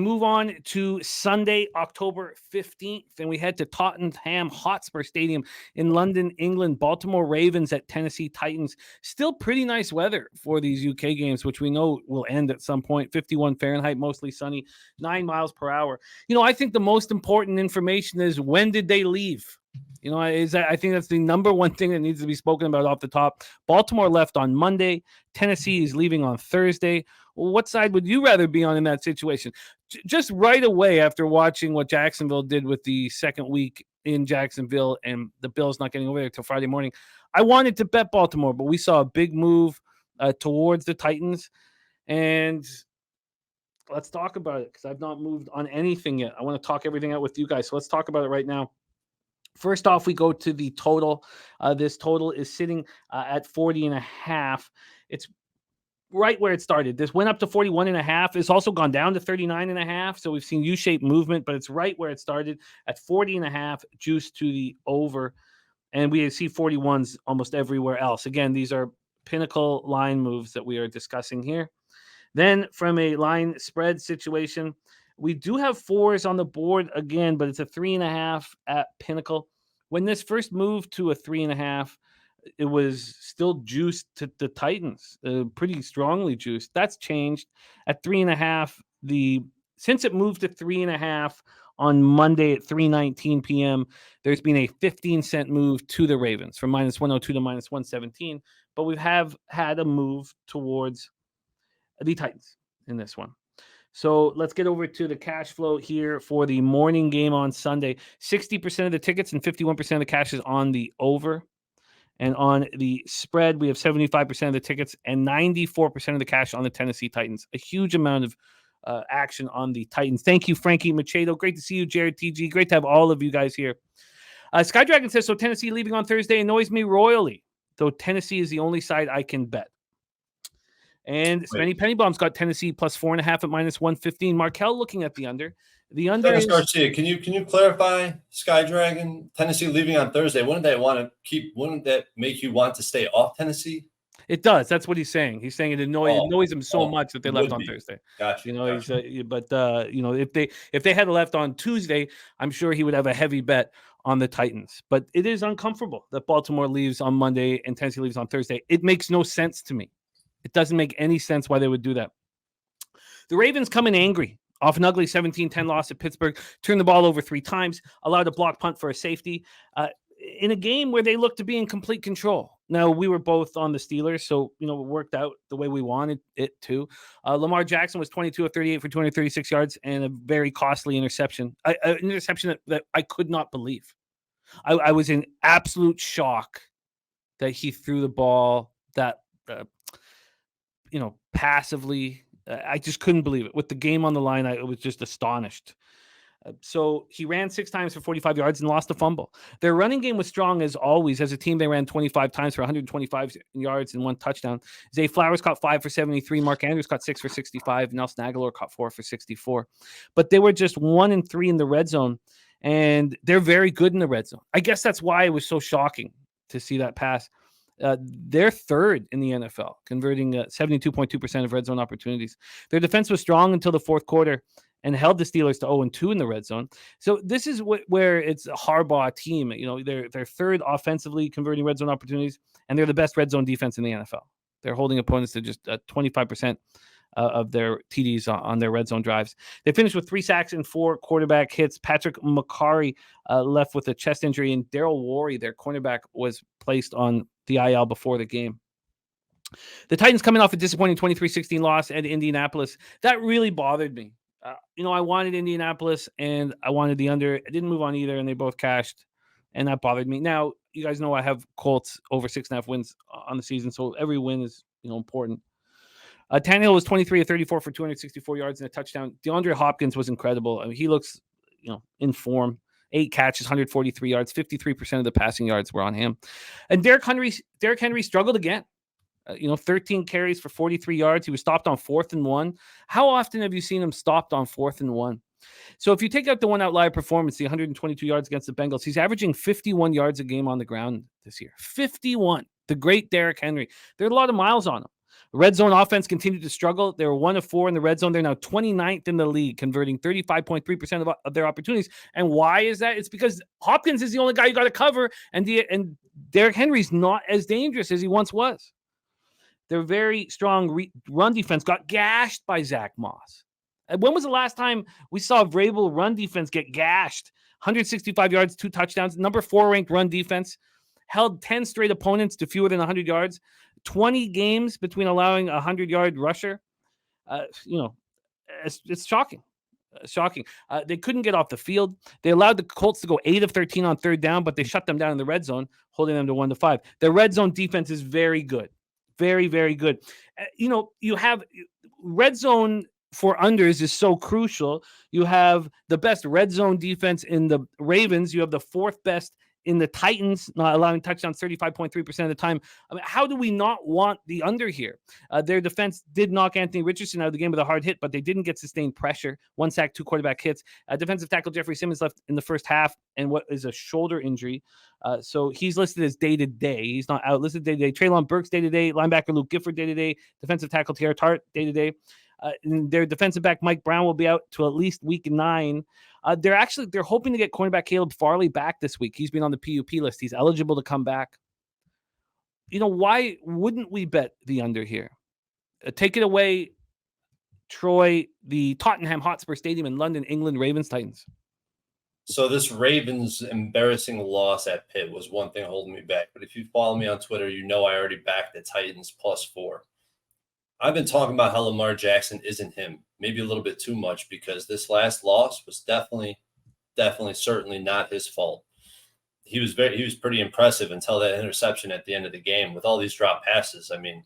move on to Sunday, October 15th, and we head to Tottenham Hotspur Stadium in London, England. Baltimore Ravens at Tennessee Titans. Still pretty nice weather for these UK games, which we know will end at some point. 51 Fahrenheit, mostly sunny, 9 miles per hour. I think the most important information is, when did they leave? I think that's the number one thing that needs to be spoken about off the top. Baltimore left on Monday. Tennessee is leaving on Thursday. What side would you rather be on in that situation? Just right away after watching what Jacksonville did with the second week in Jacksonville and the Bills not getting over there till Friday morning, I wanted to bet Baltimore, but we saw a big move towards the Titans. And let's talk about it, because I've not moved on anything yet. I want to talk everything out with you guys. So let's talk about it right now. First off, we go to the total. This total is sitting at 40.5. It's right where it started. This went up to 41.5. It's also gone down to 39.5. So we've seen U-shaped movement, but it's right where it started at 40.5, juice to the over. And we see 41s almost everywhere else. Again, these are pinnacle line moves that we are discussing here. Then from a line spread situation, we do have 4s on the board again, but it's a 3.5 at Pinnacle. When this first moved to a 3.5, it was still juiced to the Titans, pretty strongly juiced. That's changed at 3.5. Since it moved to 3.5 on Monday at 3:19 p.m., there's been a 15-cent move to the Ravens from -102 to -117. But we have had a move towards the Titans in this one. So let's get over to the cash flow here for the morning game on Sunday. 60% of the tickets and 51% of the cash is on the over. And on the spread, we have 75% of the tickets and 94% of the cash on the Tennessee Titans. A huge amount of action on the Titans. Thank you, Frankie Machado. Great to see you, Jared TG. Great to have all of you guys here. Sky Dragon says, so Tennessee leaving on Thursday annoys me royally, though Tennessee is the only side I can bet. And Spenny Pennybaum's got Tennessee plus 4.5 at -115. Markel looking at the under. The under Dennis Garcia, can you clarify, Sky Dragon? Tennessee leaving on Thursday. Wouldn't that make you want to stay off Tennessee? It does. That's what he's saying. He's saying it annoys him so much that they left on Thursday. Gotcha. If they had left on Tuesday, I'm sure he would have a heavy bet on the Titans. But it is uncomfortable that Baltimore leaves on Monday and Tennessee leaves on Thursday. It makes no sense to me. It doesn't make any sense why they would do that. The Ravens come in angry off an ugly 17-10 loss at Pittsburgh, turned the ball over 3 times, allowed a block punt for a safety in a game where they looked to be in complete control. Now, we were both on the Steelers, so it worked out the way we wanted it to. Lamar Jackson was 22 of 38 for 236 yards and a very costly interception, an interception that I could not believe. I was in absolute shock that he threw the ball that passively. I just couldn't believe it. With the game on the line, I was just astonished. So he ran 6 times for 45 yards and lost a fumble. Their running game was strong as always. As a team, they ran 25 times for 125 yards and 1 touchdown. Zay Flowers caught 5 for 73. Mark Andrews caught 6 for 65. Nelson Aguilar caught 4 for 64. But they were just 1 and 3 in the red zone, and they're very good in the red zone. I guess that's why it was so shocking to see that pass. They're third in the NFL, converting 72.2% of red zone opportunities. Their defense was strong until the fourth quarter and held the Steelers to 0-2 in the red zone. So this is where it's a Harbaugh team. They're third offensively converting red zone opportunities, and they're the best red zone defense in the NFL. They're holding opponents to just 25% of their TDs on their red zone drives. They finished with 3 sacks and 4 quarterback hits. Patrick McCarry left with a chest injury, and Daryl Worey, their cornerback, was placed on the IL before the game. The Titans coming off a disappointing 23-16 loss at Indianapolis. That really bothered me. I wanted Indianapolis and I wanted the under. I didn't move on either, and they both cashed, and that bothered me. Now, you guys know I have Colts over 6.5 wins on the season, so every win is important. Tannehill was 23 of 34 for 264 yards and a touchdown. DeAndre Hopkins was incredible. I mean, he looks, in form. 8 catches, 143 yards, 53% of the passing yards were on him. And Derrick Henry struggled again. 13 carries for 43 yards. He was stopped on 4th and 1. How often have you seen him stopped on 4th and 1? So if you take out the one outlier performance, the 122 yards against the Bengals, he's averaging 51 yards a game on the ground this year. 51. The great Derrick Henry. There are a lot of miles on him. Red zone offense continued to struggle. They were 1 of 4 in the red zone. They're now 29th in the league, converting 35.3% of their opportunities. And why is that? It's because Hopkins is the only guy you got to cover, and Derrick Henry's not as dangerous as he once was. Their very strong run defense got gashed by Zach Moss. When was the last time we saw Vrabel run defense get gashed? 165 yards, 2 touchdowns, number 4 ranked run defense, held 10 straight opponents to fewer than 100 yards, 20 games between allowing a 100-yard rusher. It's shocking. Shocking. They couldn't get off the field. They allowed the Colts to go 8 of 13 on third down, but they shut them down in the red zone, holding them to 1 to 5. Their red zone defense is very good. Very, very good. You have red zone for unders is so crucial. You have the best red zone defense in the Ravens. You have the 4th best in the Titans, not allowing touchdowns 35.3% of the time. I mean, how do we not want the under here? Their defense did knock Anthony Richardson out of the game with a hard hit, but they didn't get sustained pressure. 1 sack, 2 quarterback hits. Defensive tackle Jeffrey Simmons left in the first half and what is a shoulder injury. So he's listed as day-to-day. He's not out. Listed day-to-day. Treylon Burks day-to-day. Linebacker Luke Gifford day-to-day. Defensive tackle Tierra Tart day-to-day. Their defensive back Mike Brown will be out to at least week 9. They're hoping to get cornerback Caleb Farley back this week. He's been on the PUP list. He's eligible to come back. Why wouldn't we bet the under here? Take it away, Troy, the Tottenham Hotspur Stadium in London, England, Ravens, Titans. So this Ravens embarrassing loss at Pitt was one thing holding me back. But if you follow me on Twitter, I already backed the Titans +4. I've been talking about how Lamar Jackson isn't him, maybe a little bit too much, because this last loss was definitely, certainly not his fault. He was pretty impressive until that interception at the end of the game with all these drop passes. I mean,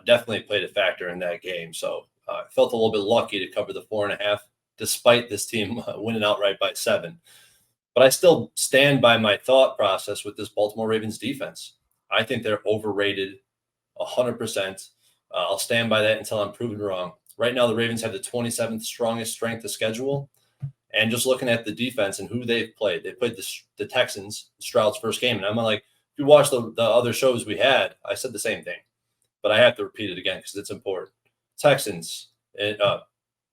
definitely played a factor in that game. So I felt a little bit lucky to cover the 4.5, despite this team winning outright by 7. But I still stand by my thought process with this Baltimore Ravens defense. I think they're overrated 100%. I'll stand by that until I'm proven wrong. Right now, the Ravens have the 27th strongest strength of schedule. And just looking at the defense and who they've played, they played the Texans, Stroud's first game. And I'm like, if you watch the other shows we had, I said the same thing. But I have to repeat it again because it's important. Texans,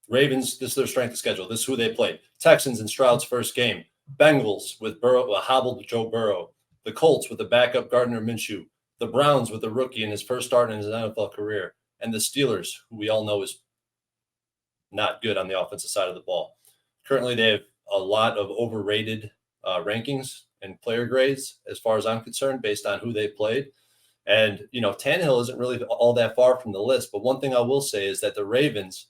Ravens, this is their strength of schedule. This is who they played. Texans in Stroud's first game. Bengals with Burrow, a hobbled Joe Burrow. The Colts with the backup Gardner Minshew. The Browns with the rookie in his first start in his NFL career, and the Steelers, who we all know is not good on the offensive side of the ball. Currently, they have a lot of overrated rankings and player grades, as far as I'm concerned, based on who they played. And, Tannehill isn't really all that far from the list. But one thing I will say is that the Ravens,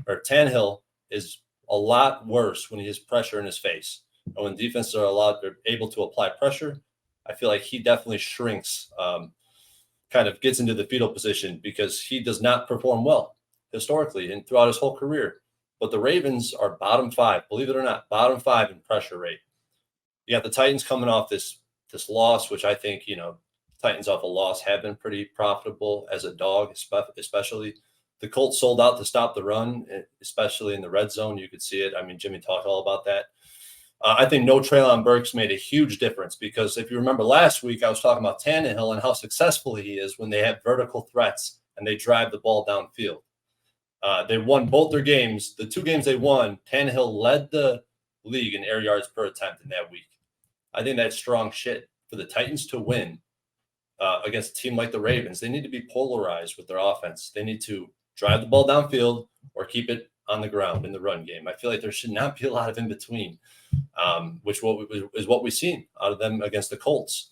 or Tannehill, is a lot worse when he has pressure in his face. And when defenses are able to apply pressure, I feel like he definitely shrinks, kind of gets into the fetal position because he does not perform well historically and throughout his whole career. But the Ravens are bottom 5, believe it or not, bottom 5 in pressure rate. You got the Titans coming off this loss, which I think, Titans off a loss have been pretty profitable as a dog, especially. The Colts sold out to stop the run, especially in the red zone. You could see it. I mean, Jimmy talked all about that. I think no Treylon Burks made a huge difference because if you remember last week, I was talking about Tannehill and how successful he is when they have vertical threats and they drive the ball downfield. They won both their games. The 2 games they won, Tannehill led the league in air yards per attempt in that week. I think that's strong shit for the Titans to win against a team like the Ravens. They need to be polarized with their offense. They need to drive the ball downfield or keep it on the ground in the run game. I feel like there should not be a lot of in between, which is what we've seen out of them against the Colts.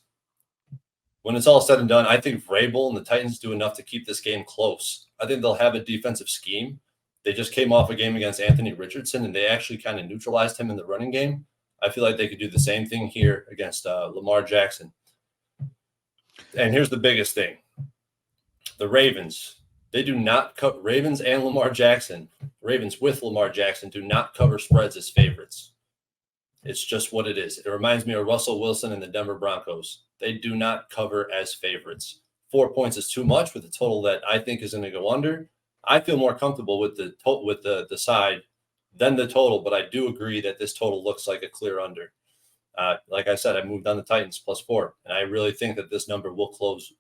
When it's all said and done, I think Vrabel and the Titans do enough to keep this game close. I think they'll have a defensive scheme. They just came off a game against Anthony Richardson, and they actually kind of neutralized him in the running game. I feel like they could do the same thing here against Lamar Jackson. And here's the biggest thing. The Ravens, they do not cover – Ravens and Lamar Jackson, Ravens with Lamar Jackson do not cover spreads as favorites. It's just what it is. It reminds me of Russell Wilson and the Denver Broncos. They do not cover as favorites. 4 points is too much with a total that I think is going to go under. I feel more comfortable with the side than the total, but I do agree that this total looks like a clear under. Like I said, I moved on the Titans +4, and I really think that this number will close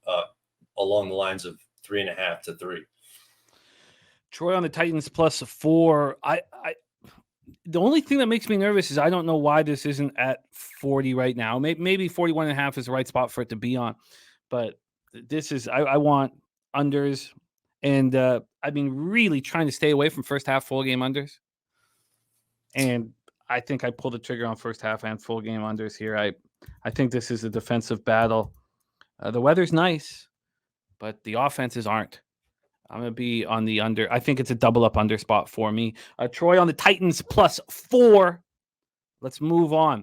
along the lines of 3.5 to 3. Troy on the Titans +4. The only thing that makes me nervous is I don't know why this isn't at 40 right now. Maybe 41.5 is the right spot for it to be on. But this is, I want unders. And I've been really trying to stay away from first half full game unders. And I think I pulled the trigger on first half and full game unders here. I think this is a defensive battle. The weather's nice, but the offenses aren't. I'm going to be on the under. I think it's a double up under spot for me. Troy on the Titans +4. Let's move on.